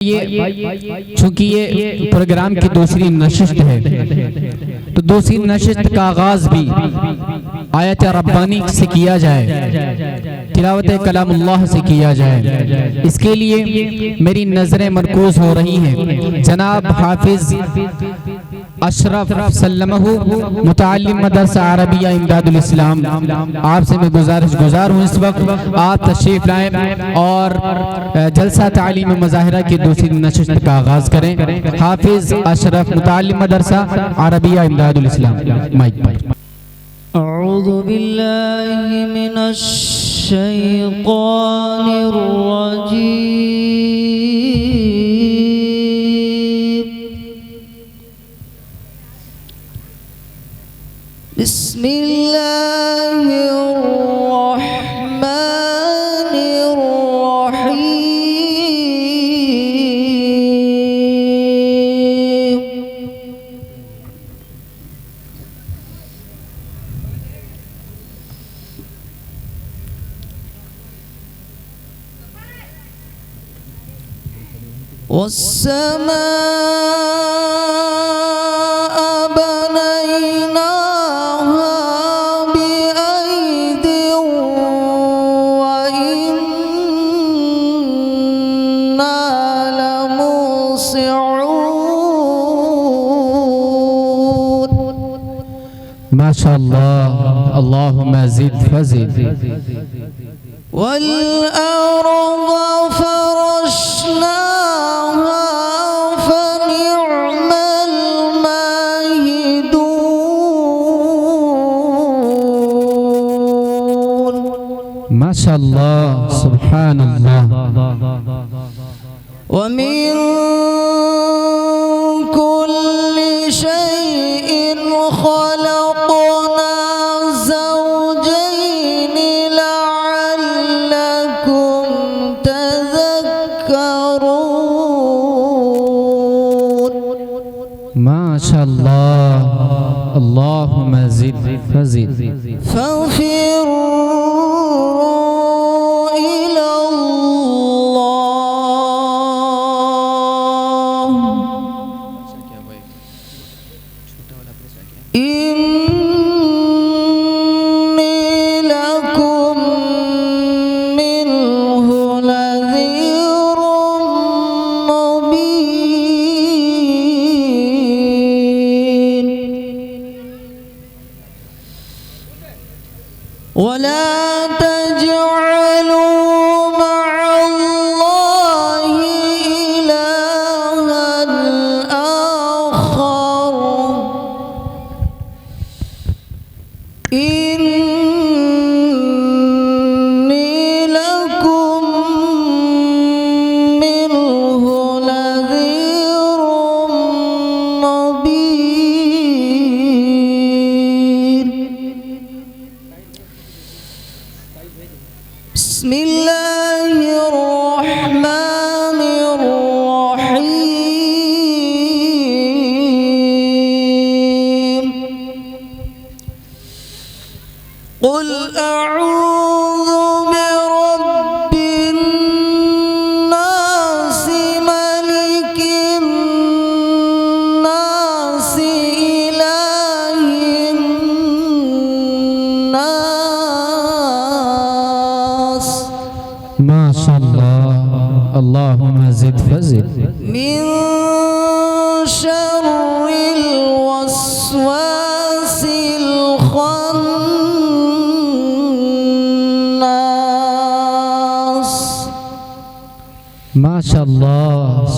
चूंकि ये प्रोग्राम की दूसरी नशिस्त है तो दूसरी नशिस्त का आगाज भी आयत रब्बानी से किया जाए, तिलावत कलामुल्लाह से किया जाए। इसके लिए मेरी नजरें मरकूज हो रही हैं जनाब हाफिज अशरफ सल्लमहु मुतअल्लिम मदरसा अरबिया इमदादुल इस्लाम, आपसे मैं गुजार हूँ इस वक्त आप तशरीफ लाएं और जलसा तालीम मज़ाहिरा की दूसरी नशिस्त का आगाज करें। हाफिज अशरफ मुतअल्लिम मदरसा अरबिया इमदादुल इस्लाम, माइक पर। अऊज़ु बिल्लाहि मिनश शैतानिर रजीम। बिस्मिल्लाहिर रहमानिर रहीम। वस्समाअ बनैनाहा बिअयदिन वइन्ना लमूसिऊन। माशाअल्लाह, अल्लाहुम्मा ज़िद फज़िद। वल्अर्ज़ फरश्नाहा फनिअमल माहिदून। माशाअल्लाह, सुब्हानल्लाह। वमिन कुल्लि शैइन खलक़ना ज़ौजैन लअल्लकुम तज़क्करून। माशाअल्लाह, अल्लाहुम्मा ज़िद फज़िद। फफ़िर्रू इलल्लाह इन्नी लकुम मिन्हु नज़ीरुम मुबीन। वला तजअलू मअल्लाहि इलाहन आखर इन्नी लकुम मिन्हु नज़ीरुम मुबीन। बिस्मिल्लाहिर रहमानिर रहीम। क़ुल अऊज़ु बिरब्बिन नास मलिकिन नास इलाहिन नास माशाअल्लाह, अल्लाहुम्मा ज़िद फज़िद। मिन शर्रिल वस्वासिल खन्नास माशाअल्लाह,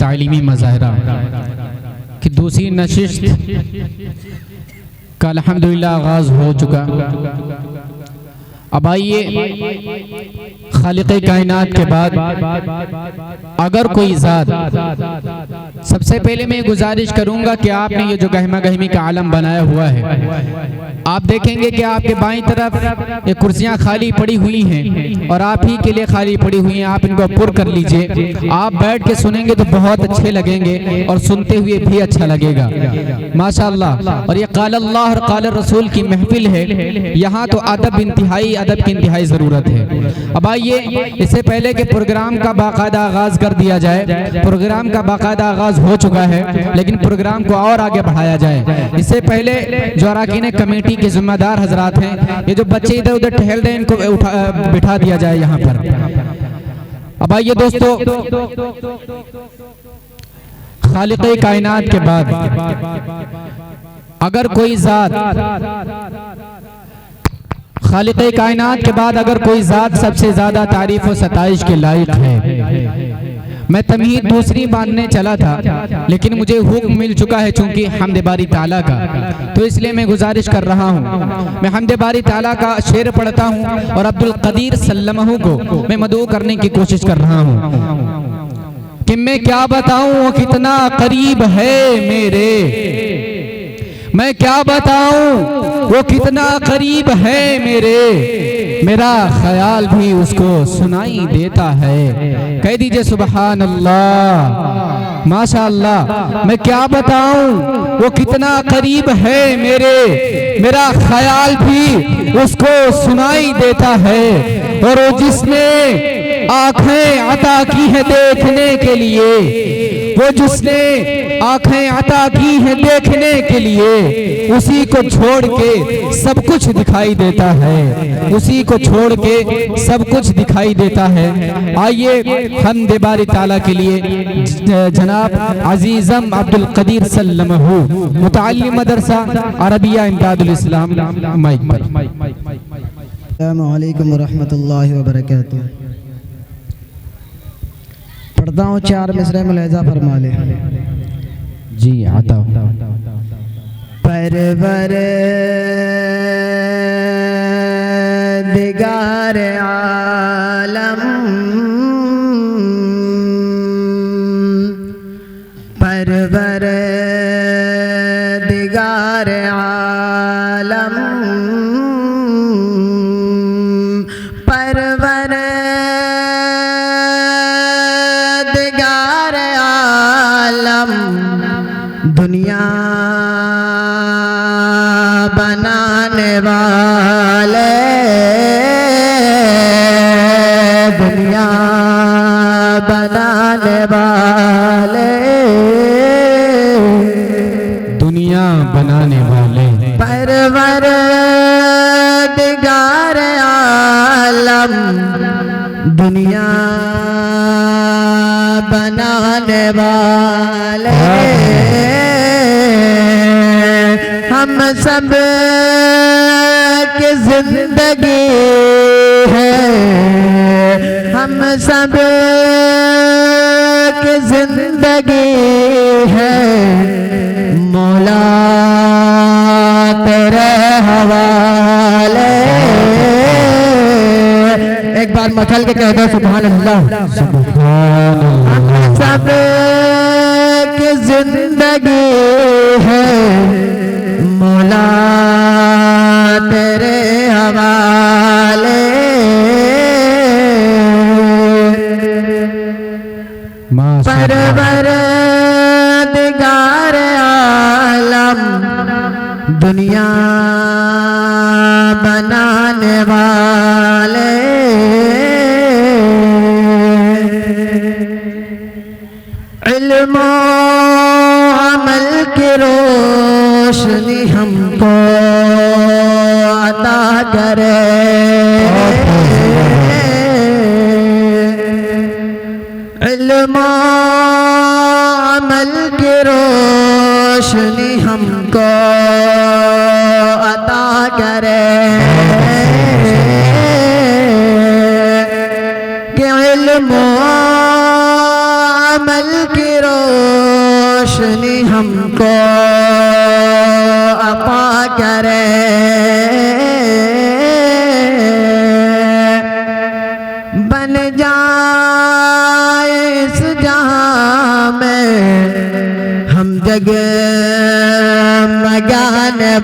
तालीमी मज़ाहिरा की दूसरी नशिस्त का अल्हम्दुलिल्लाह आगाज हो चुका। अब आइए खालिक़े कायनात के बाद अगर कोई ज़ात, सबसे पहले मैं गुजारिश करूंगा कि आपने ये जो गहमा गहमी का आलम बनाया हुआ है, आप देखेंगे कि आपके बाईं तरफ ये कुर्सियां खाली पड़ी हुई हैं और आप ही के लिए खाली पड़ी हुई हैं। आप इनको पुर कर लीजिए। आप बैठ के सुनेंगे तो बहुत अच्छे लगेंगे और सुनते हुए भी अच्छा लगेगा माशाअल्लाह। और ये क़ाल अल्लाह और क़ाल रसूल की महफिल है, यहाँ तो अदब की इंतहाई ज़रूरत है। अब आइए, इससे पहले कि प्रोग्राम का बाकायदा आगाज कर दिया जाए, प्रोग्राम का बाकायदा आगाज हो चुका है लेकिन प्रोग्राम को और आगे बढ़ाया जाए। इससे पहले जो अरकान कमेटी के जिम्मेदार हजरात हैं, ये जो बच्चे इधर उधर टहल रहे हैं, इनको बिठा दिया जाए यहाँ पर। अब आइए दोस्तों, खालिक़े कायनात के बाद अगर कोई ज़ात, खालिक़े कायनात के बाद अगर कोई ज़ात सबसे ज़्यादा तारीफ और सताइश के लायक है। मैं तमहीद दूसरी बांधने चला था लेकिन मुझे हुक्म मिल चुका है चूंकि हम्द बारी ताला का, तो इसलिए मैं गुजारिश कर रहा हूँ। मैं हम्द बारी ताला का शेर पढ़ता हूँ और अब्दुल कदीर सल्लमहु को मैं मदऊ करने की कोशिश कर रहा हूँ कि मैं क्या बताऊँ वो कितना करीब है मेरे, मैं क्या बताऊं वो कितना करीब है मेरे, मेरा ख्याल भी उसको सुनाई देता है। कह दीजिए सुबहान अल्लाह, माशाअल्लाह। मैं क्या बताऊं वो कितना करीब है मेरे, मेरा ख्याल भी उसको सुनाई देता है। और वो जिसने आंखें अता की है देखने के लिए, वो जिसने आंखें अता की हैं देखने के लिए, उसी को छोड़ के सब कुछ दिखाई देता है, उसी को छोड़ के सब कुछ दिखाई देता है। आइए हम्द बारी ताला के लिए जनाब अजीज़म अब्दुल कदीर सल्लमहु, मुतअल्लिम मदरसा अरबिया इमदादुल इस्लाम, माइक पर। अस्सलामु अलैकुम वरहमतुल्लाहि वबरकातुहू। पढ़ता हूँ, चार मिसरे मुलाहिज़ा फरमा ले। जी आता परवर दिगार आलम, परवर दिगार आलम, परवर दिगार आलम, दुनिया बनाने वाले, दुनिया बनाने वाले, दुनिया बनाने वाले, परवर दिगार आलम, दुनिया बनाने वाले, हम सब की जिंदगी है, हम सब की जिंदगी है, मौला तेरे हवाले। एक बार मचल के कह दो सुभान अल्लाह, सुभान अल्लाह। सब की जिंदगी है, मौला तेरे हवाले, परवर दिगार आलम, दुनिया बनाने वाले, इल्म अमल की रोशनी हमको अता करे, इल्म अमल की रोशनी हमको अता करे, कि इल्म अमल की रोशनी हमको अता करे, बन जाए इस जहां में हम जगमगाने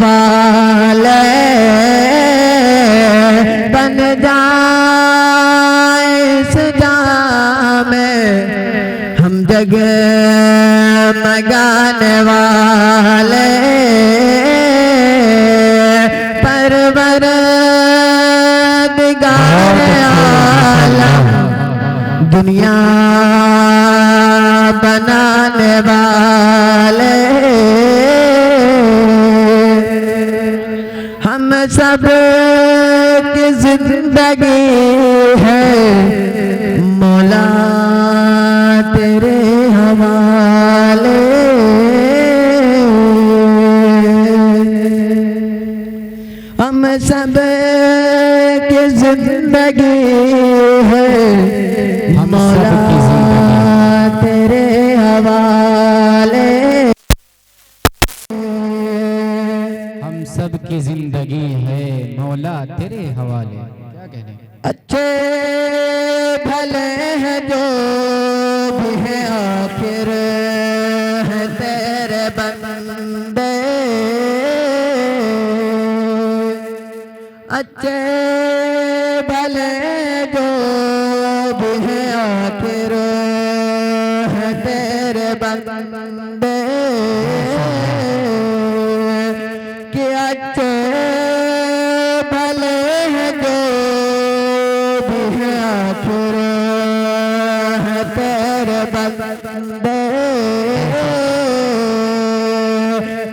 वाले, बन जाए इस जहां में हम जगमगाने वाले, परवरदिगार आलम दुनिया बनाने वाले, हम सब की जिंदगी है मौला तेरे हवाले, हम सब की जिंदगी है मौला तेरे हवाले, हम सब की जिंदगी है मौला तेरे हवाले। क्या कहने, अच्छे भले हैं जो भी हैं आखिर है तेरे बंदे, अच्छे भले जो भी हैं आखिर है तेरे बंदे, कि अच्छे भले हैं जो भी हैं आखिर है तेरे बंदे,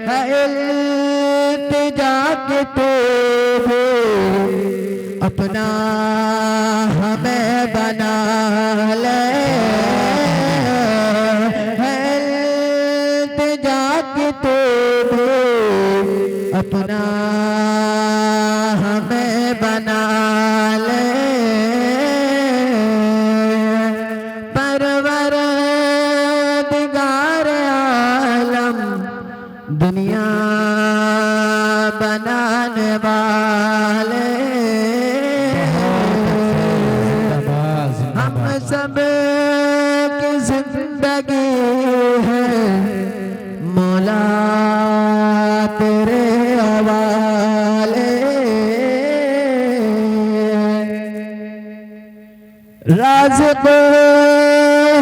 है इल्तिजा के तू भी अपना हमें बना ले, है इल्तिजा के तू भी अपना हमें बना ले, परवरदिगार आलम दुनिया बनाने वाले, हम सब की जिंदगी है मौला तेरे हवाले, राज़िक़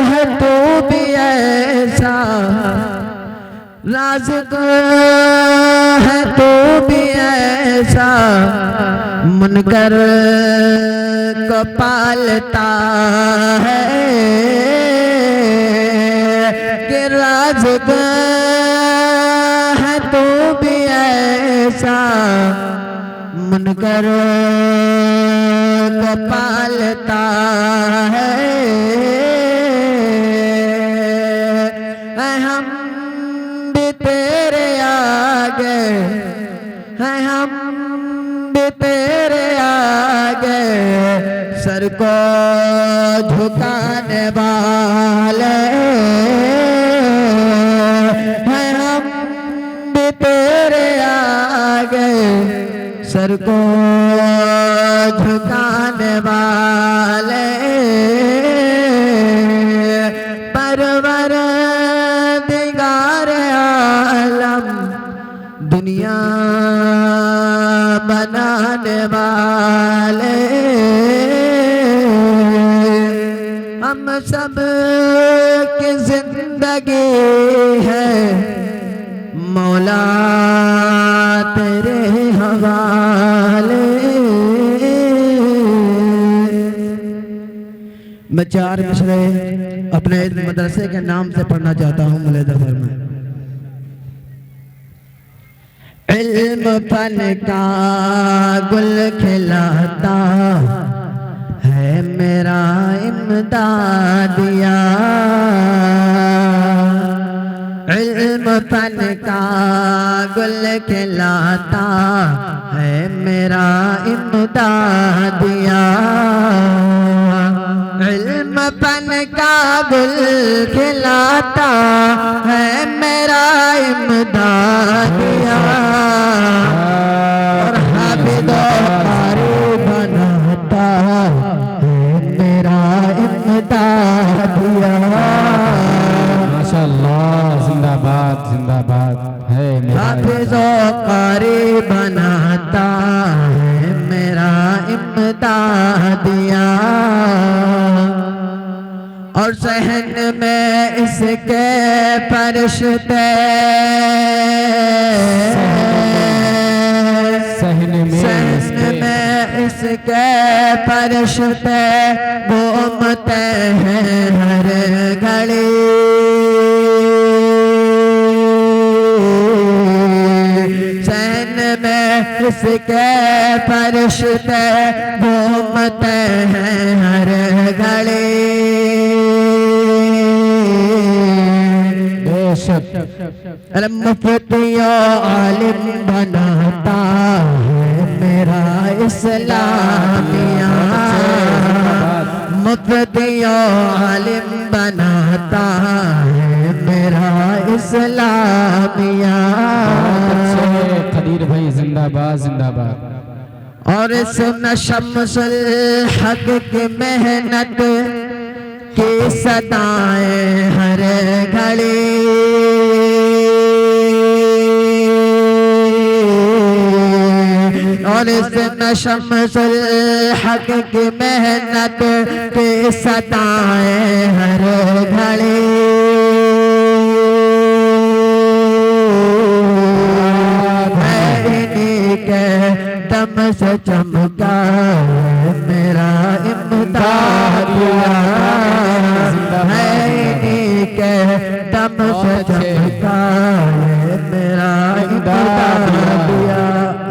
है तू भी ऐसा, राज़िक़ है तू भी ऐसा, मुनकर को पालता है, कि राज़िक़ है तू भी ऐसा, मुनकर को पालता है, हम भी तेरे आगे, हम भी तेरे आगे सर को झुकाने वाले, हम भी तेरे आगे सर को झुकाने वाले, परवरदिगार आलम दुनिया बनाने वाले, हम सब की जिंदगी है मौला तेरे हवाले। मैं 4 मिसरे अपने मदरसे के नाम से पढ़ना चाहता हूँ मुझे दफर में। इल्म फन का गुल खिलाता है मेरा इमदादिया, इल्म फन का गुल खिलाता है मेरा इमदादिया, इल्म फन का गुल खिलाता है मेरा इमदादिया, इमदादिया और सहन में इसके फरिश्ते सहन में इसके फरिश्ते घूमते हैं हर घड़ी सहन में इसके फरिश्ते घूमते हैं हर घड़ी मुफ्तियो आलिम बनाता है मेरा इस्लामिया मुफ्तियो आलिम बनाता है मेरा इस्लामिया खदीर भाई जिंदाबाद जिंदाबाद और सुन शम्सुल हक की मेहनत की सदाएं हर घड़ी और सुन शम्सुल हक की मेहनत की सदाएं हर घड़ी दम से चमका मेरा इमदादिया है के दम से चमका मेरा इमदादिया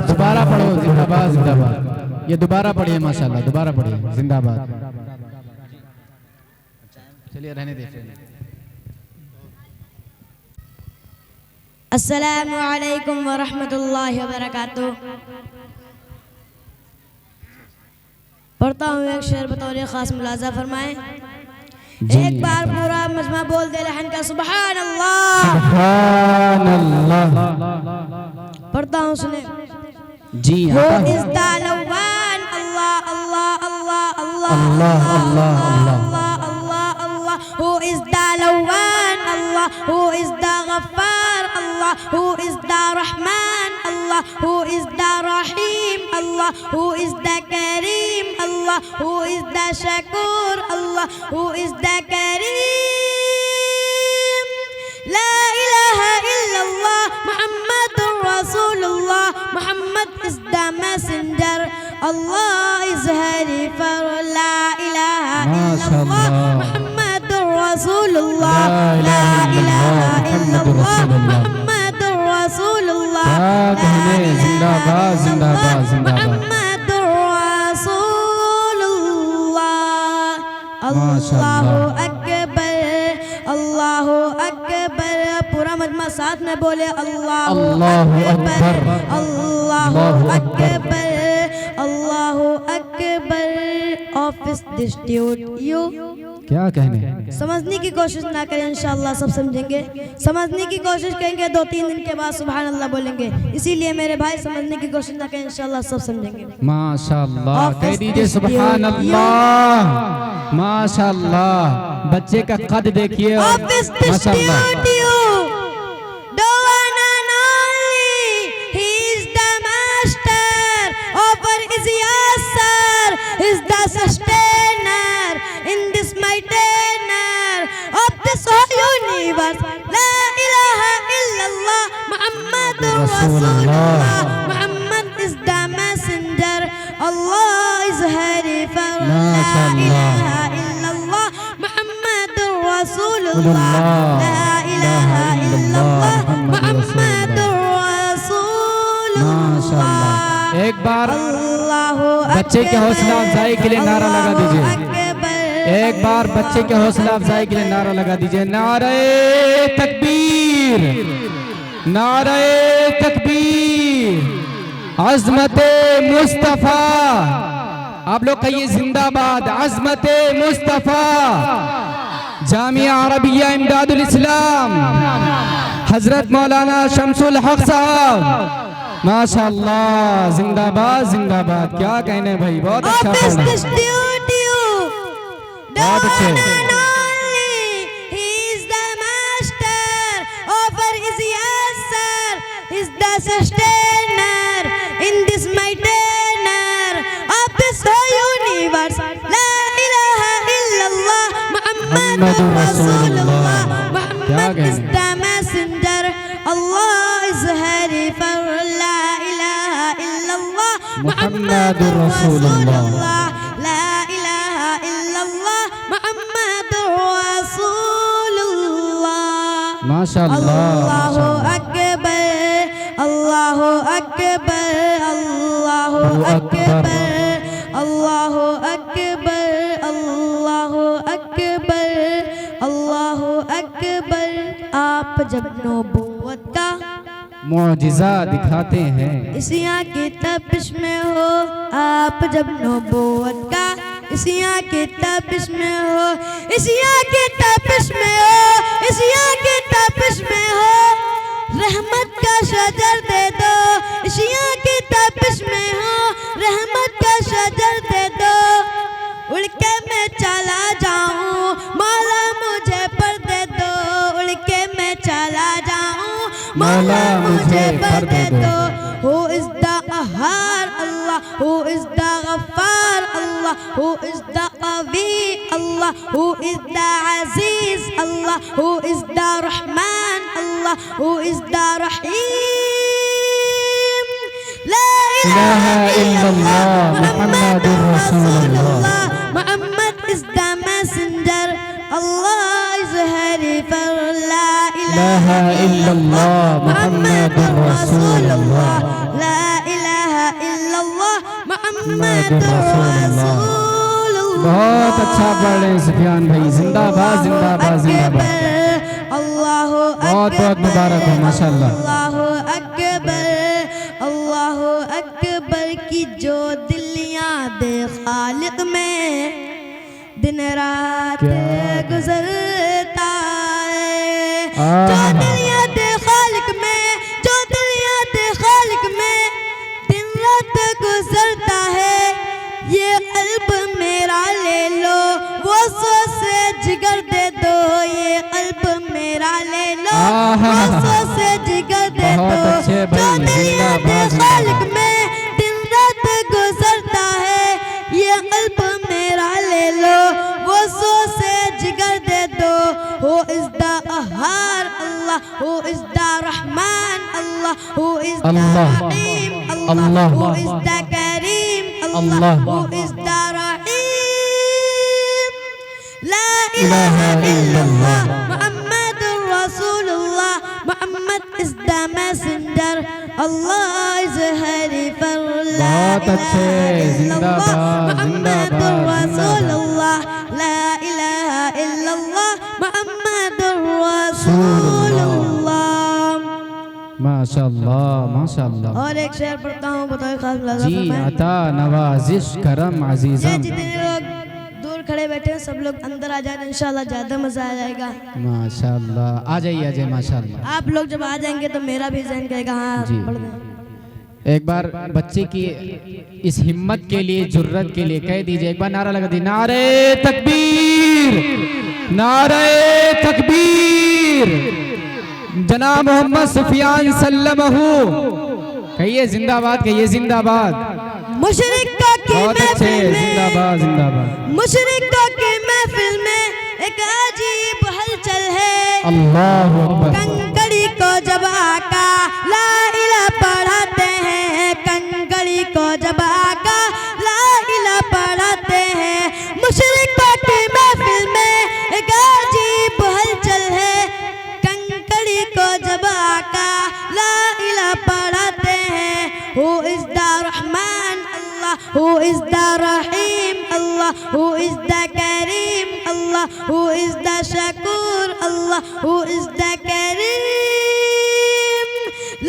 दोबारा पढ़ो जिंदाबाद जिंदाबाद ये दोबारा पढ़िए माशाल्लाह दोबारा पढ़िए जिंदाबाद चलिए रहने दीजिए अस्सलामु अलैकुम व रहमतुल्लाहि व बरकातुहू। पढ़ता हूँ एक शेर बतौर खास मुलाजा फरमाएं। एक बार पूरा मजमा बोल दे लहन का सुभान अल्लाह। पढ़ता हूँ सुने जी वो इस दालवान अल्लाह अल्लाह अल्लाह अल्लाह अल्लाह अल्लाह अल्लाह अल्लाह अल्लाह who is the Lawan Allah, who is the Ghaffar Allah, who is the Rahman Allah, who is the Rahim Allah, who is the Kareem Allah, who is the Shakur Allah, who is the Kareem. La ilaha illallah Muhammadur Rasulullah. Muhammad is the messenger, Allah is Hari for La ilaha illallah Muhammadur Rasulullah. La ilaha illallah Muhammadur Rasulullah. जिंदाबाद जिंदाबाद जिंदाबाद Muhammadur Rasulullah. Allahu Akbar, Allahu Akbar. पूरा मजमा साथ में बोले Allahu Akbar, Allahu Akbar, Allahu Akbar. Office distribute you. क्या कहने समझने की कोशिश ना करें, इंशाअल्लाह सब समझेंगे। समझने की कोशिश करेंगे, 2-3 दिन के बाद सुभान अल्लाह बोलेंगे। इसीलिए मेरे भाई समझने की कोशिश ना करें, इंशाअल्लाह सब समझेंगे। माशाअल्लाह कह दीजिए सुभान अल्लाह माशाअल्लाह। बच्चे का कद देखिए माशाअल्लाह। Sustainer in this mightainer of this whole universe. La ilaha illallah Muhammadur Rasulullah. Muhammad is the messenger, Allah is Hari for La ilaha illallah Muhammadur Rasulullah. La ilaha illallah Muhammadur Rasulullah. एक बार बच्चे के हौसला अफजाई के लिए नारा लगा दीजिए। एक बार बच्चे के हौसला अफजाई के लिए नारा लगा दीजिए। नारे तकबीर, नारे तकबीर, अज़मते मुस्तफ़ा। आप लोग कहिए जिंदाबाद, अज़मते मुस्तफ़ा। जामिया अरबिया इमदादुल इस्लाम हजरत मौलाना शम्सुल हक साहब माशाअल्लाह जिंदाबाद जिंदाबाद। क्या कहने भाई, बहुत अच्छा पढ़ा, बहुत अच्छे। Sustainer in this mightainer of this मुहम्मदुर रसूलुल्लाह। Muhammad is the messenger. Allah is Hari for La ilaha illallah. मुहम्मदुर रसूलुल्लाह। La ilaha illallah. Muhammadur Rasulullah. माशाअल्लाह Allahu Akbar. Allahu Akbar. Allahu Akbar. Allahu Akbar. Allahu Akbar. Allahu Akbar. आप जब नबूवत का मुआजिजा दिखाते हैं, इसियाँ की तपिश में हो, आप जब नबूवत का इसियाँ की तपिश में हो, इसियाँ की तपिश में हो, इसियाँ की तपिश में हो, रहमत का शजर दे दो, इसियाँ की तपिश में हो, रहमत का शजर दे दो, उड़ के मैं चला जाऊं, मौला मुझे पर दे दो, उड़ के मैं चला जाऊं, मौला मुझे पर दे दो। Who is the Ahad Allah? Who is the Ghaffar Allah? Who is the Qawi Allah? Who is the Aziz Allah? Who is the Rahman Allah? Who is the Rahim? La ilaha illallah Muhammadur Rasulullah. Muhammad is the messenger. Allah is Hari for La ilaha illallah Muhammadur Rasulullah. La ilaha illallah Muhammadur Rasulullah. बहुत अच्छा पढ़ रहे हैं सुफियान भाई, जिंदाबाद जिंदाबाद जिंदाबाद। Allahu बहुत बहुत मुबारक हो माशाअल्लाह। Allahu Akbar. Allahu Akbar की जो दिल याद खालिक में दिन रात गुजरता है, जो दिल याद खालिक में, जो दिल याद खालिक में दिन रात गुजरता है, ये कल्ब मेरा ले लो, वो सो से जिगर दे दो, ये कल्ब मेरा ले लो, वो सो से जिगर दे दो, जो दिल याद खालिक में दिन रात गुजरता है, ये कल्ब मेरा ले लो, वो सो से जिगर दे दो। Who is the Ahad Allah? Who is the Rahman Allah? Who is the Rahim Allah? Who is the Kareem Allah? Who is the Rahim? La ilaha illallah Muhammadur Rasulullah. Muhammad is the messenger. Allah is Hari for La ilaha illallah Muhammadur Rasulullah. La ilaha illallah Muhammadur Rasulullah. माशाअल्लाह माशाअल्लाह। और एक शेर पढ़ता हूँ, बताओ खास मुलाज़ा जी फरमाएं। अता नवाजिश करम ये अजीज़म। जितने लोग दूर खड़े बैठे हैं सब लोग अंदर आ जाए, इंशाल्लाह ज़्यादा मज़ा आ जाएगा। माशाअल्लाह आ जाइए माशाअल्लाह। आप लोग जब आ जाएंगे तो मेरा भी ज़हन कहेगा हाँ जी। पढ़ दें। एक बार बच्चे की इस हिम्मत के लिए, जुर्रत के लिए कह दीजिए, एक बार नारा लगा दी, नारे तकबीर, नारे तकबीर, जनाब मोहम्मद सुफियान सल्लमहु। कहिए जिंदाबाद, कहिए जिंदाबाद। मुशरिका की बहुत अच्छे, महफिल में, जिंदाबाद जिंदाबाद। मुशरिका की महफिल में एक अजीब हलचल है। अल्लाहु अकबर। कंकड़ी को जब आका ला इलाहा पढ़ाते हैं, कंकड़ी को जब आका ला इलाहा पढ़ाते हैं, मुशरिका की महफिल में एक अजीब हलचल है। कंकड़ी को जब आका ला इलाहा पढ़ाते हैं। Who is the Rahman Allah? Who is the Rahim Allah? Who is the Kareem Allah? Who is the Shakur Allah? Who is the Kareem?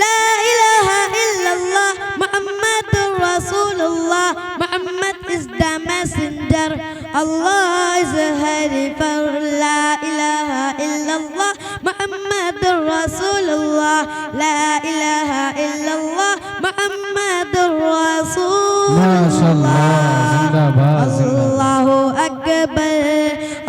La ilaha illallah Muhammadur Rasulullah. Muhammad is the messenger. Allah is Hari for La ilaha illallah Muhammadur Rasulullah. La ilaha illallah Muhammadur Rasulullah. माशाअल्लाह जिंदाबाद जिंदाबाद। Allahu Akbar,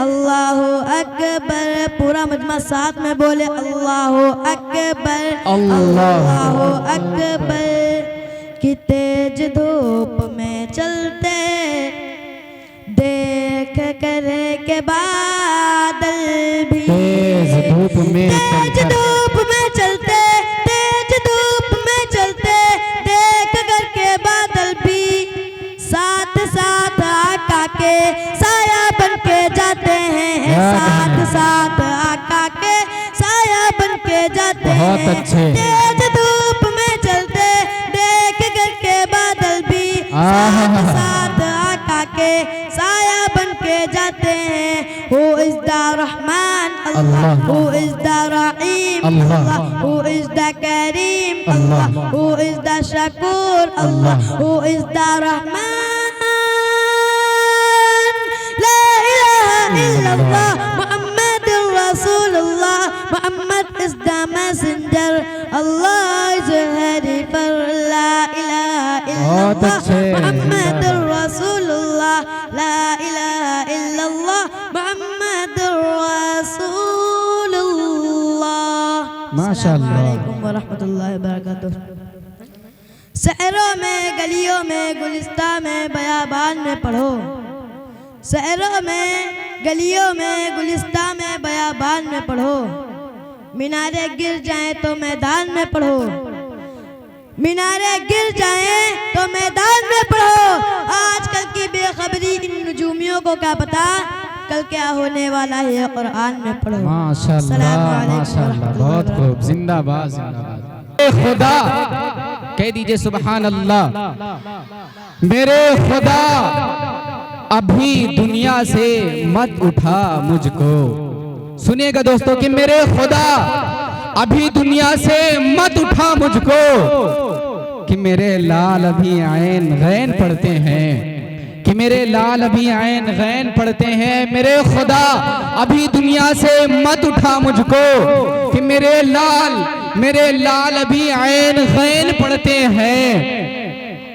Allahu Akbar। पूरा मजमा साथ में बोले Allahu Akbar, Allahu Akbar। कि तेज धूप में चलते देख कर के बादल धूप में तेज चलकर धूप में चलते, तेज धूप में चलते, देख कर के बादल भी साथ साथ आका के साया बन के जाते हैं, साथ साथ आका के साया बन के जाते हैं। बहुत अच्छे। तेज धूप में चलते, देख कर के बादल भी साथ साथ आका के साया बन के जाते हैं। Who is the Rahman? Allah. Who is the Rahim? Allah. Who is the Kareem? Allah. Who is the Shakur? Allah. Who is the Rahman? La ilaha illallah. Muhammad Rasulullah. Muhammad is the messenger. Allah is ready for la ilaha illallah. Muhammad Rasulullah. La ilaha illallah. Muhammad Rasulullah. माशाअल्लाह। अस्सलामुअलैकुम वरहमतुल्लाहि वबरकातुह। शहरों में, गलियों में, गुलिस्तान में, बयाबान में पढ़ो। शहरों में, गलियों में, गुलिस्तान में, बयाबान में पढ़ो। मीनारे गिर जाएं तो मैदान में पढ़ो, मीनारे गिर जाएं तो मैदान में पढ़ो। आजकल की बेखबरी इन नजूमियों को क्या पता कल क्या होने वाला है, कुरान में पढ़ो। माशाअल्लाह माशाअल्लाह, बहुत खूब, जिंदाबाद जिंदाबाद। खुदा कह दीजिए सुभान अल्लाह। मेरे खुदा अभी दुनिया से मत उठा मुझको। सुनिएगा दोस्तों कि मेरे खुदा अभी दुनिया से मत उठा मुझको, कि मेरे लाल अभी आयन गैन पढ़ते हैं, कि मेरे लाल अभी आयन गैन पढ़ते हैं। मेरे खुदा अभी दुनिया से मत उठा मुझको, कि मेरे लाल अभी आयन गैन पढ़ते हैं।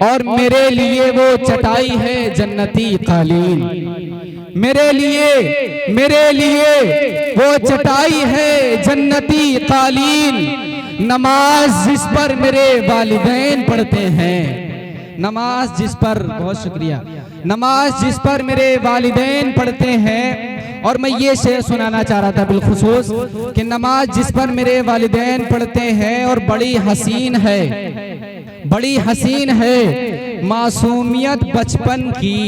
और मेरे लिए वो चटाई है जन्नती कालीन, मेरे लिए वो चटाई है जन्नती कालीन। नमाज जिस पर मेरे वालिदैन पढ़ते हैं, नमाज जिस पर, बहुत शुक्रिया, नमाज जिस पर मेरे वालिदैन पढ़ते हैं। और मैं ये शेर सुनाना चाह रहा था बिलखुसूस कि नमाज जिस पर मेरे वालिदैन पढ़ते हैं और बड़ी हसीन है, बड़ी हसीन है मासूमियत बचपन की।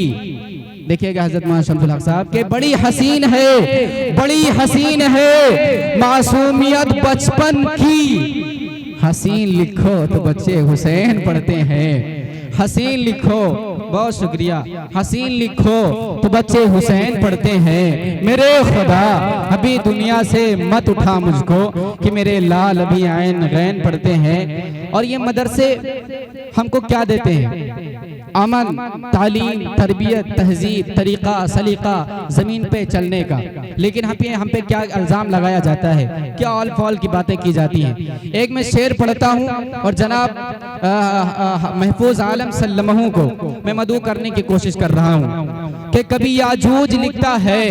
देखिएगा हजरत मौलाना शम्सुल हक साहब के बड़ी हसीन है, बड़ी हसीन है मासूमियत बचपन की। हसीन लिखो तो बच्चे हुसैन पढ़ते हैं, हसीन लिखो, बहुत शुक्रिया, हसीन लिखो तो बच्चे हुसैन पढ़ते हैं। मेरे खुदा अभी दुनिया से मत उठा मुझको, कि मेरे लाल अभी आयन गैन पढ़ते हैं। और ये मदरसे हमको क्या देते हैं? अमन, तालीम, तरबियत, तहजीब, तरीका, सलीका, जमीन पे चलने का। लेकिन हम पे क्या इल्जाम लगाया जाता है, क्या ऑल फॉल की बातें की जाती हैं। एक मैं शेर पढ़ता हूँ और जनाब महफूज आलम सल्लमहू को मैं मदू करने की कोशिश कर रहा हूँ कि कभी याजूज लिखता है,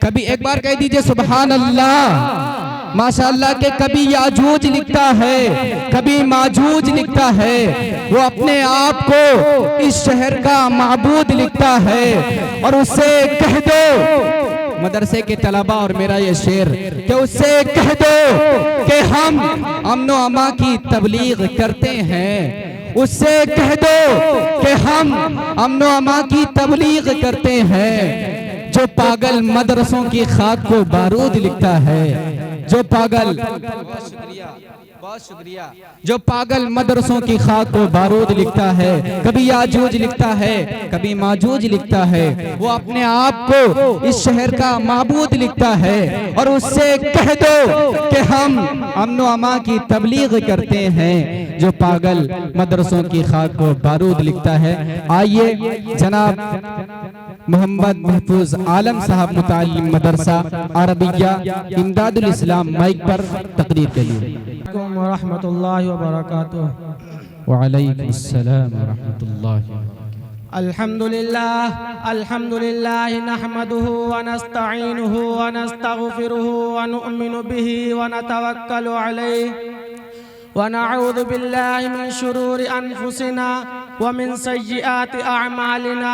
कभी, एक बार कह दीजिए सुभान अल्लाह, माशाअल्लाह, के कभी याजूज लिखता है, कभी माजूज लिखता है। वो अपने आप को इस शहर का माबूद लिखता है। और उससे कह दो, मदरसे के तलबा और मेरा ये शेर, कि उससे कह दो कि हम अमन व अमा की तबलीग करते हैं। उससे कह दो कि हम अमन व अमा की तबलीग करते हैं। जो पागल मदरसों की खाक को बारूद लिखता है, जो पागल, बहुत शुक्रिया, जो पागल मदरसों की खाक को बारूद लिखता है, कभी याजूज लिखता है, कभी माजूज लिखता है। वो अपने आप को इस शहर का माबूद लिखता है। और उससे कह दो कि हम अमन व अमा की तबलीग करते हैं। जो पागल मदरसों की खाक को बारूद लिखता है। आइए जनाब मोहम्मद महफूज आलम साहब मुतालिम मदरसा अरबिया इमदादुल इस्लाम माइक पर तकरीर के लिए। रहमतुल्लाहि व बरकातुहू। व अलैकुम अस्सलाम व रहमतुल्लाहि। अल्हम्दुलिल्लाह अल्हम्दुलिल्लाह नहमदुहु व नस्तईनुहु व नस्तगफिरुहु व नु'मिनु बिही व नतवक्कलु अलैहि व नऊज़ु बिल्लाहि मिन शुरूरि अनफुसिना व मिन सय्यिआति अअमालिना।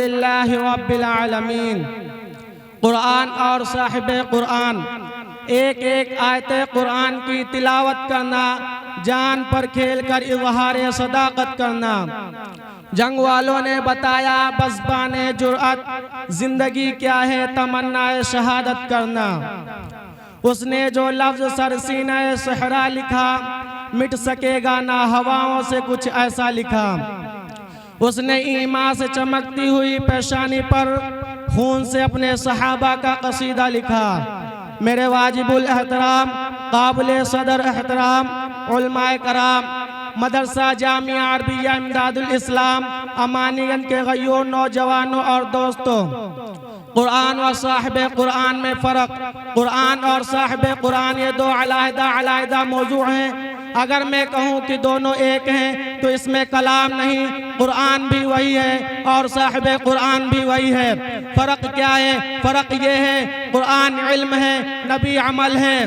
लिल्लाहि रब्बिल आलमीन। कुरान और साहिब कुरान एक एक आयत कुरान की तिलावत करना, जान पर खेल कर इज़हार सदाकत करना। जंग वालों ने बताया बज़बाने जुर्अत जिंदगी क्या है, तमन्नाए शहादत करना। उसने जो लफ्ज़ सरसीने सहरा लिखा, मिट सकेगा ना हवाओं से कुछ ऐसा लिखा। उसने ईमान से चमकती हुई पेशानी पर खून से अपने सहाबा का कसीदा लिखा। मेरे वाजिबुल एहतराम काबिल सदर एहतराम उलमाए कराम, मदरसा जामिया अरबिया इमदादुल इस्लाम अमानीगंज के गयूर नौजवानों और दोस्तों, कुरान और साहिब कुरान में फ़र्क। कुरान और साहिब कुरान ये दो अलहदा मौजू हैं। अगर मैं कहूँ कि दोनों एक हैं तो इसमें कलाम नहीं, कुरान भी वही है और साहिब कुरान भी वही है। फ़र्क क्या है? फ़र्क ये है, कुरान इल्म है, नबी अमल है।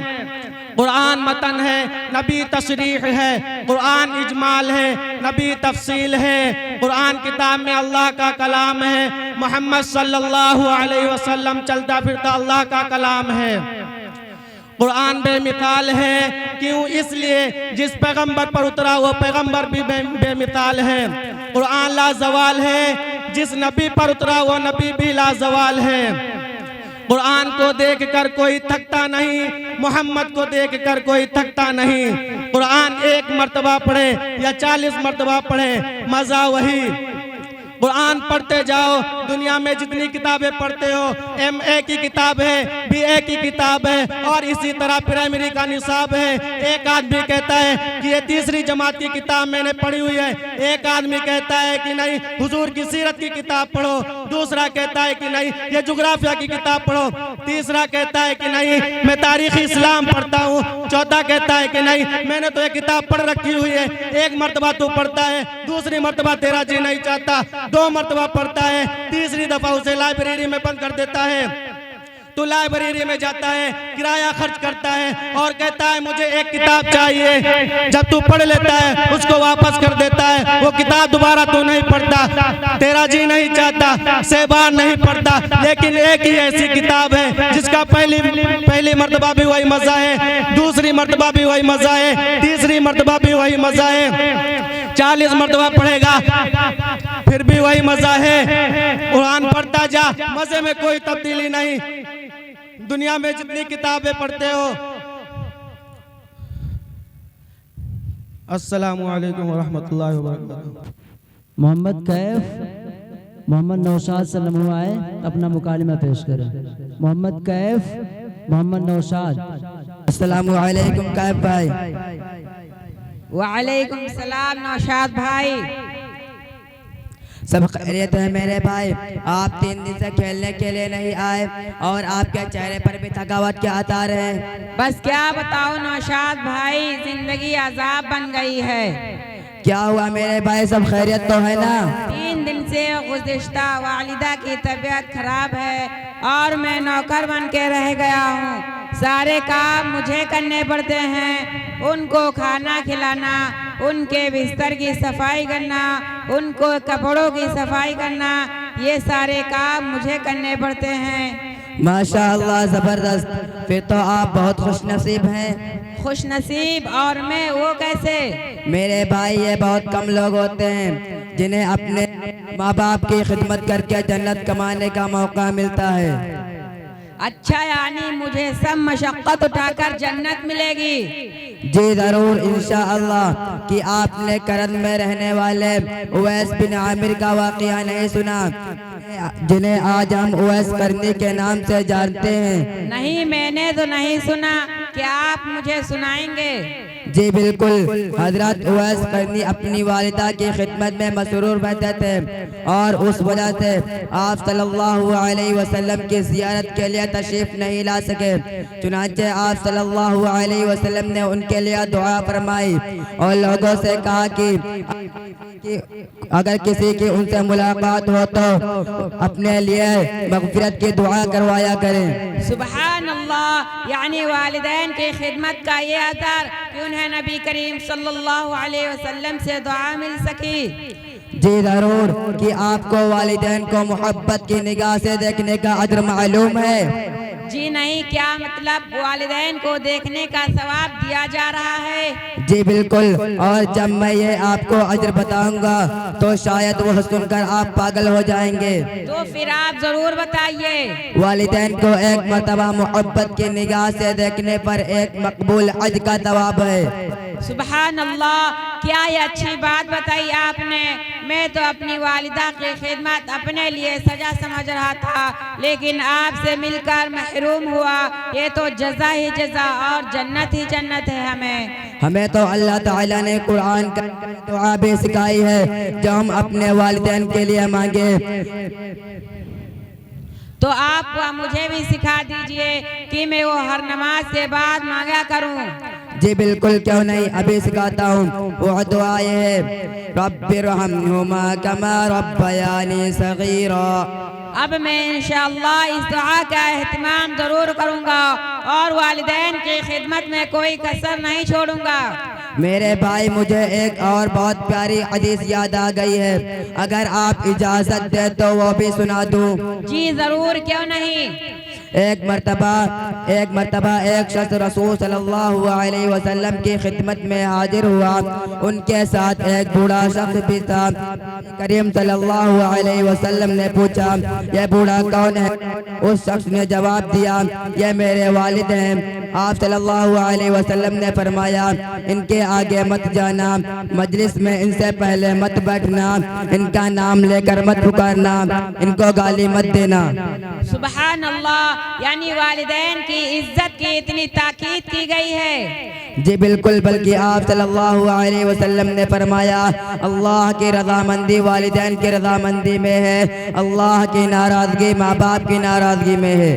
कुरान मतन है, नबी तशरीह है। कुरान इजमाल है, नबी तफसील है। कुरान किताब में अल्लाह का कलाम है, मोहम्मद सल्लल्लाहु अलैहि वसल्लम चलता फिरता अल्लाह का कलाम है। कुरान बेमिसाल है, क्यों? इसलिए जिस पैगंबर पर उतरा वो पैगंबर भी बेमिसाल है। कुरान लाजवाल है, जिस नबी पर उतरा वो नबी भी लाजवाल है। कुरान को देखकर कोई थकता नहीं, मोहम्मद को देखकर कोई थकता नहीं। कुरान एक मर्तबा पढ़े या 40 मर्तबा पढ़े, मज़ा वही। कुरान पढ़ते जाओ, दुनिया में जितनी किताबें पढ़ते हो, MA की किताब है, BA की किताब है और इसी तरह प्राइमरी का निसाब है। एक आदमी कहता है कि ये तीसरी जमात की किताब मैंने पढ़ी हुई है, एक आदमी कहता है कि नहीं हुजूर की सीरत की किताब पढ़ो, दूसरा कहता है कि नहीं ये जुग्राफिया की किताब पढ़ो, तीसरा कहता है कि नहीं मैं तारीख़ इस्लाम पढ़ता हूँ, चौथा कहता है कि नहीं मैंने तो ये किताब पढ़ रखी हुई है। एक मरतबा तू पढ़ता है, दूसरी मरतबा तेरा जी नहीं चाहता, 2 मरतबा पढ़ता है, तीसरी दफा उसे लाइब्रेरी में बंद कर देता है। तो लाइब्रेरी में जाता है, किराया खर्च करता है और कहता है मुझे एक किताब चाहिए। जब तू पढ़ लेता है उसको वापस कर देता है, वो किताब दोबारा तू नहीं पढ़ता, तेरा जी नहीं चाहता, से बार नहीं पढ़ता। लेकिन एक ही ऐसी किताब है जिसका पहली मरतबा भी वही मजा है, दूसरी मरतबा भी वही मजा है, तीसरी मरतबा भी वही मजा है, 40 मरतबा पढ़ेगा फिर भी वही मजा है। कुरान पढ़ता जा, मजे में कोई तब्दीली नहीं। दुनिया में जितनी किताबें पढ़ते हो। अस्सलामु अलैकुम व रहमतुल्लाहि व बरकातहू। मोहम्मद कैफ, मोहम्मद नौशाद सल्लम आए अपना मुकालिमा पेश करें। मोहम्मद कैफ, मोहम्मद नौशाद। अस्सलामु अलैकुम कैफ भाई। वालेकुम सलाम नौशाद भाई। सब खैरियत है मेरे भाई? आप 3 दिन से खेलने के लिए नहीं आए और आपके चेहरे पर भी थकावट के आसार है। बस क्या बताओ नौशाद भाई, जिंदगी अजाब बन गई है। क्या हुआ मेरे भाई, सब खैरियत तो है ना? 3 दिन से गुज़िश्ता वालिदा की तबीयत खराब है और मैं नौकर बन के रह गया हूँ। सारे काम मुझे करने पड़ते हैं, उनको खाना खिलाना, उनके बिस्तर की सफाई करना, उनको कपड़ों की सफाई करना, ये सारे काम मुझे करने पड़ते हैं। माशाअल्लाह, जबरदस्त। फिर तो आप बहुत खुशनसीब हैं। खुश नसीब और मैं वो कैसे? मेरे भाई ये बहुत कम लोग होते हैं जिन्हें अपने माँ बाप की खिदमत करके जन्नत कमाने का मौका मिलता है। अच्छा यानी मुझे सब मशक्क़त उठाकर जन्नत मिलेगी। जी ज़रूर इंशाअल्लाह। कि आपने करन में रहने वाले उवैस बिन आमिर का वाक़या नहीं सुना, जिन्हें आज हम उवैस करनी के नाम से जानते हैं? नहीं, मैंने तो नहीं सुना, क्या आप मुझे सुनाएंगे? जी बिल्कुल। हजरत उवैस करनी अपनी वालिदा की खिदमत में मसरूर रहते थे और उस वजह से आप सल्लल्लाहु अलैहि वसल्लम की ज़ियारत के लिए तशरीफ़ नहीं ला सके। चुनांचे आप सल्लल्लाहु अलैहि वसल्लम ने उनके लिए दुआ फरमाई और लोगों से कहा कि अगर किसी की उनसे मुलाकात हो तो अपने लिए मग़फ़िरत की दुआ करवाया करें। सुबहान अल्लाह। यानी वालिदैन की खिदमत का ये असर कि उन्हें नबी करीम सल्लल्लाहु अलैहि वसल्लम से दुआ मिल सकी। जी ज़रूर। कि आपको वालिदैन को मोहब्बत की निगाह से देखने का अज्र मालूम है? जी नहीं, क्या मतलब वालिदैन को देखने का सवाब दिया जा रहा है? जी बिल्कुल। और जब मैं ये आपको अज्र बताऊंगा तो शायद वो सुनकर आप पागल हो जाएंगे। तो फिर आप जरूर बताइए। वालिदैन को एक मर्तबा मोहब्बत की निगाह से देखने पर एक मकबूल हज का सवाब है। सुबहान अल्लाह। क्या ये अच्छी बात बताई आपने। मैं तो अपनी वालिदा की खिदमत अपने लिए सजा समझ रहा था, लेकिन आपसे मिलकर महरूम हुआ। ये तो जज़ा ही जज़ा और जन्नत ही जन्नत है। हमें तो अल्लाह ताला ने कुरान का दुआ भी सिखाई है जो हम अपने वालिदैन के लिए मांगे। तो आप मुझे भी सिखा दीजिए कि मैं वो हर नमाज के बाद मांगा करूं। जी बिल्कुल, क्यों नहीं, अभी सिखाता हूँ। वो दुआ ये है, रब्बिरहम्हुमा कमा रब्बयानी सगीरा। अब मैं इंशाअल्लाह इस दुआ का एहतमाम जरूर करूंगा और वालिदैन की खिदमत में कोई कसर नहीं छोड़ूंगा। मेरे भाई, मुझे एक और बहुत प्यारी हदीस याद आ गई है, अगर आप इजाजत दे तो वो भी सुना दूं। जी जरूर, क्यों नहीं। एक मर्तबा एक शख्स रसूल सल्लल्लाहु अलैहि वसल्लम की खिदमत में हाजिर हुआ। उनके साथ एक बूढ़ा शख्स भी था। करीम सल्लल्लाहु अलैहि वसल्लम ने पूछा, यह बूढ़ा कौन है? उस शख्स ने जवाब दिया, यह मेरे वालिद हैं। आप सल्लल्लाहु अलैहि वसल्लम ने फरमाया, इनके आगे मत जाना, मजलिस में इनसे पहले मत बैठना, इनका नाम लेकर मत पुकारना, इनको गाली मत देना। सुबहान अल्लाह। यानी वालिदैन की इज्जत की इतनी ताकीद की गई है। जी बिल्कुल, बल्कि आप सल्लल्लाहु अलैहि वसल्लम ने फरमाया, अल्लाह की रज़ामंदी वालिदैन की रज़ामंदी में है, अल्लाह की नाराज़गी माँ बाप की नाराज़गी में है।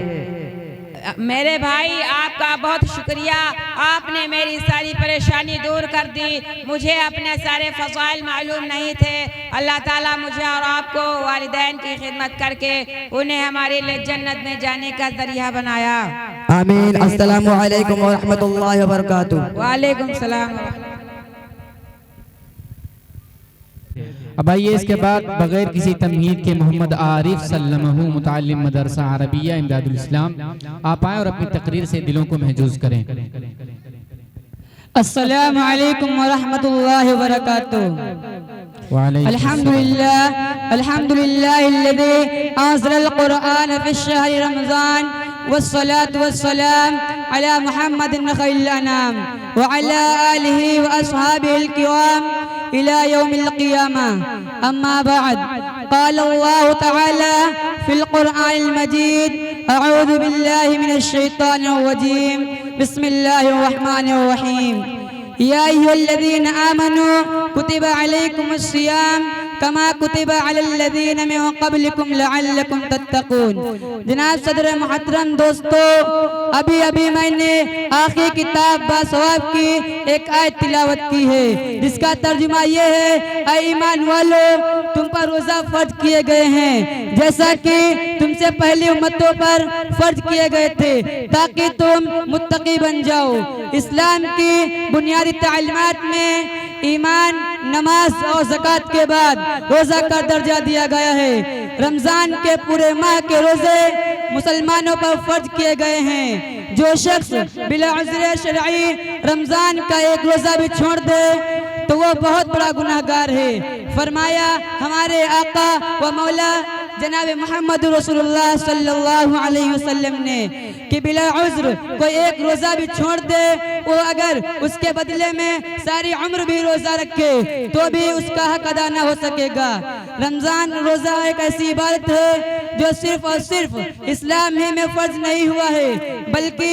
मेरे भाई, आपका बहुत शुक्रिया। आपने मेरी सारी परेशानी दूर कर दी। मुझे अपने सारे फ़ज़ाइल मालूम नहीं थे। अल्लाह ताला मुझे और आपको वालिदैन की खिदमत करके उन्हें हमारे लिए जन्नत में जाने का ज़रिया बनाया। आमीन। अस्सलामु अलैकुम व रहमतुल्लाहि व बरकातुहू। वालेकुम सलाम। अब आइए इसके बाद बगैर किसी तमहीद के मोहम्मद आरिफ सल्लमहु मुतअल्लिम मदरसा अरबिया इमदादुल इस्लाम आप आए और अपनी तकरीर से दिलों को महजूज करें। अस्सलामु अलैकुम व रहमतुल्लाहि व बरकातुहू। अल्हम्दुलिल्लाहिल्लज़ी अंज़लल क़ुरआन फ़िश्शहरि रमज़ान वस्सलातु वस्सलाम अला मुहम्मदिन ख़ैरिल अनाम व अला आलिहि व अस्हाबिहिल किराम इला यौमिल क़ियामा। अम्मा बाद, क़ाल अल्लाहु तआला फ़िल क़ुरआनिल मजीद, अऊज़ु बिल्लाहि मिनश शैतानिर रजीम, बिस्मिल्लाहिर रहमानिर रहीम। या अय्युहल्लज़ीना आमनू कुतिबा अलैकुमुस सियाम कमा कुतिबा अलल्लज़ीना मिन क़ब्लिकुम लअल्लकुम तत्तक़ून। जनाब सदर मुहतरम दोस्तों, अभी अभी मैंने आखिरी किताब बासवाब की एक आयत तिलावत की है, जिसका तर्जुमा ये है, ऐ ईमान वालो, तुम पर रोज़ा फर्ज किए गए हैं जैसा कि तुमसे पहली उम्मतों पर फर्ज किए गए थे, ताकि तुम मुत्तकी बन जाओ। इस्लाम की बुनियादी तालीमात में ईमान, नमाज और ज़कात के बाद रोज़ा का दर्जा दिया गया है। रमज़ान के पूरे माह के रोज़े मुसलमानों पर फर्ज किए गए हैं। जो शख्स बिला उज़्र शरई रमज़ान का एक रोज़ा भी छोड़ दे तो वो बहुत बड़ा गुनाहगार है। फरमाया हमारे आका व मौला जनाब मोहम्मद रसूलुल्लाह सल्लल्लाहु अलैहि वसल्लम ने कि बिला उज़्र कोई एक रोज़ा भी छोड़ दे, वो अगर उसके बदले में सारी उम्र भी रोज़ा रखे तो भी उसका हक अदा न हो सकेगा। रमज़ान रोज़ा एक ऐसी इबादत है जो सिर्फ और सिर्फ इस्लाम ही में फ़र्ज नहीं हुआ है, बल्कि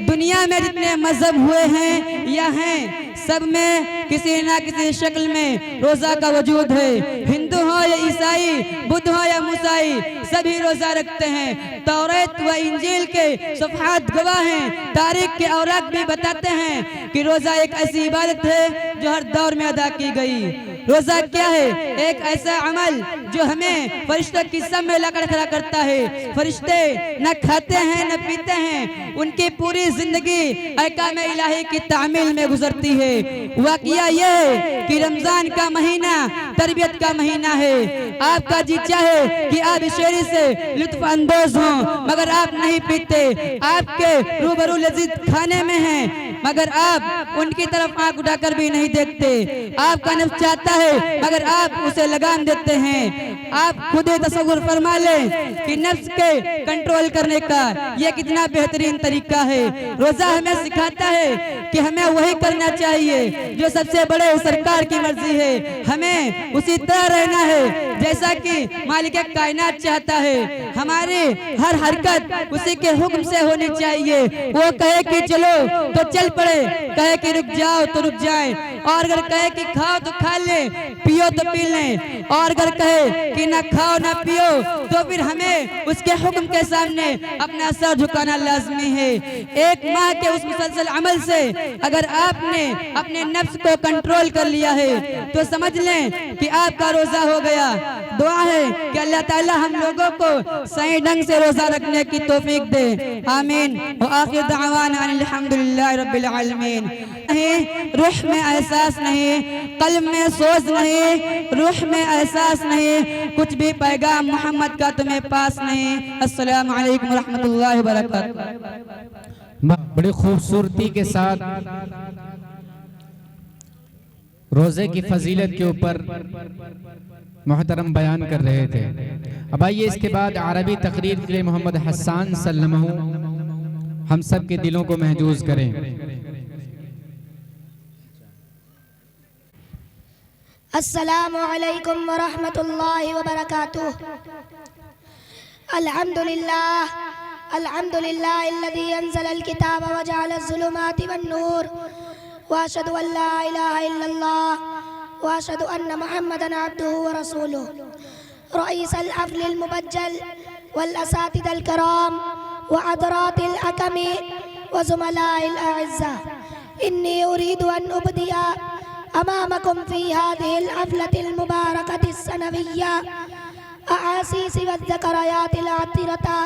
दुनिया में जितने मजहब हुए हैं या हैं सब में किसी ना किसी शक्ल में रोज़ा का वजूद है। हिंदू हो या ईसाई, बुद्ध हो या मूसाई, सभी रोज़ा रखते हैं। तौरात व इंजील के सफ़हात गवाह हैं, तारीख के औराक भी बताते हैं कि रोज़ा एक ऐसी इबादत है जो हर दौर में अदा की गई। रोज़ा क्या है? एक ऐसा अमल जो हमें फरिश्तों की सब में लाकर खड़ा करता है। फरिश्ते न खाते हैं न पीते हैं, उनकी पूरी जिंदगी अहकाम इलाही की तामील में गुजरती है। वाक़या यह है कि रमजान का महीना तरबियत का महीना है। आपका जी चाहे कि आप शेरी से लुत्फ अंदोज हों, मगर आप नहीं पीते, आपके रूबरू लजीज खाने में हैं, मगर आप उनकी तरफ आंख उठाकर भी नहीं देखते। आपका नफ्स चाहता है मगर आप उसे लगाम देते हैं। आप खुद तसव्वुर फरमा लें कि नफ्स के कंट्रोल करने का यह कितना बेहतरीन तरीका है। रोज़ा हमें सिखाता है कि हमें वही करना चाहिए जो सबसे बड़े सरकार की मर्जी है। हमें उसी तरह रहना है जैसा कि मालिक कायनात चाहता है। हमारी हर हरकत उसी के हुक्म से होनी चाहिए। वो कहे कि चलो तो चल पड़े, कहे कि रुक जाओ तो रुक जाए, और अगर कहे कि खाओ तो खा ले, पियो तो पी लें, और अगर कहे कि ना खाओ ना पियो तो फिर हमें उसके हुक्म के सामने अपना सर झुकाना लाजमी है। एक माह के उस मुसलसल अमल से अगर आपने अपने नफ्स को कंट्रोल कर लिया है तो समझ लें कि आपका रोजा हो गया। दुआ है कि अल्लाह ताला हम लोगों को सही ढंग से रोजा रखने की तौफीक दे। आमीन। व आखिर दअवाना अल्हम्दुलिल्लाहि रब्बिल आलमीन। नहीं, रूह में एहसास नहीं, कल्ब में सोच नहीं, रूह में एहसास नहीं, कुछ भी पैगाम मोहम्मद का तुम्हें पास नहीं। अस्सलामु अलैकुम व रहमतुल्लाहि व बरकातहू। बड़ी खूबसूरती के साथ रोजे की फजीलत के ऊपर मोहतरम बयान कर रहे थे। अब आइए इसके बाद अरबी तकरीर के लिए मोहम्मद हसन सल्लमहु हम सब के दिलों को महजूज करें। अस्सलामु अलैकुम व रहमतुल्लाहि व बरकातुहू। अल्हम्दुलिल्लाह अल्हम्दुलिल्लाह अल्लज़ी अंज़लल किताब व जअलज़ ज़ुलुमाति वन नूर व अशहदु अन ला इलाहा इल्लल्लाह व अशहदु अन्न मुहम्मदन अब्दुहु व रसूलुहु। रईसल अफ़्लिल मुबज्जल वल असातिदल कराम व अदरातिल अकमी व ज़ुमलाइल अअज़्ज़ा, इन्नी उरीदु अन उबदिया अमामकुम फ़ी हाज़िहिल हफ़्लतिल मुबारकतिस सनविय्या अआसीसी व ज़करायातिल आतिरता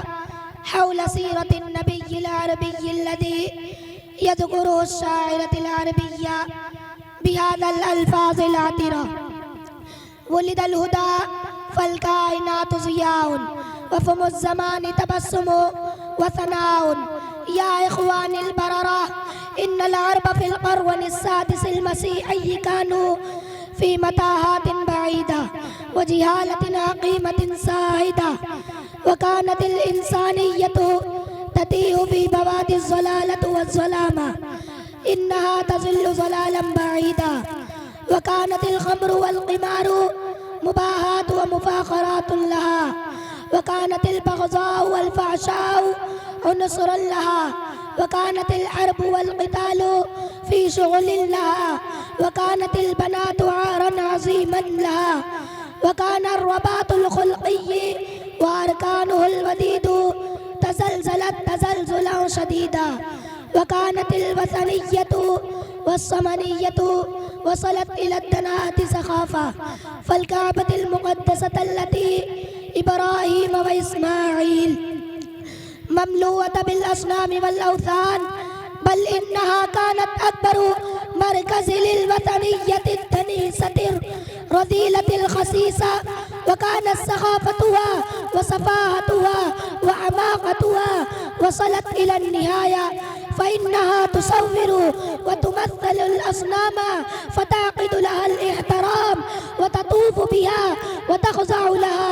हौल सीरतिन नबिय्यिल अरबिय्यिल लज़ी यज़कुरुहु अश-शाइरतिल अरबिय्या बिहाज़ल अल्फ़ाज़िल आतिरा। वुलिदल हुदा फल कायनातु ज़ियाउन व फ़मुज़ ज़मानि तबस्सुमु व सनाउन। या इख़वानिल बररा इन्नल अरब फ़िल क़र्निस सादिसिल मसीही कानू फ़ी मताहातिन बईदा व जिहालतिन अक़ीमतिन साहिदा व कानतिल इंसानियतु ततीहु फ़ी बवादिज़ ज़लालतु वज़्ज़लामा इन्नहा तज़िल्लु ज़लालन बईदा व कानतिल ख़म्रु वल क़िमारु मुबाहातु व मुफ़ाख़रातुन लहा व कानतिल बग़ज़ाउ वल फ़हशाउ उनसुरन लहा व कानतिल हर्बु वल क़ितालु फ़ी शुग़लिन लहा व कानतिल बनातु आरन अज़ीमन लहा व कानर रबातुल ख़ुल्क़िय्यि व अरकानुहुल वदीदु तज़लज़लत तज़लज़ुलन शदीदा व कानतिल वसनिय्यतु वस्समनिय्यतु वसलत इला दनाति सख़ाफ़ा फ़ल काबतिल मुक़द्दसतल्लती इब्राहीम व इस्माईल ममलूअत बिल असनामी वल औथान बल इन्नहा कानत अकबरु मरकज़ि लिल वतनिय्यति तनीसतिर रज़ीलतिल ख़सीसा व कानत सख़ाफ़तुहा व सफ़ाहतुहा व अमाक़तुहा वसलत इला निहाया फ़इन्नहा तुसव्विरु व तुमस्सिलुल असनामा फ़ताक़िदु लहल इहतराम व ततूफ़ु बिहा व तख़ज़अु लहा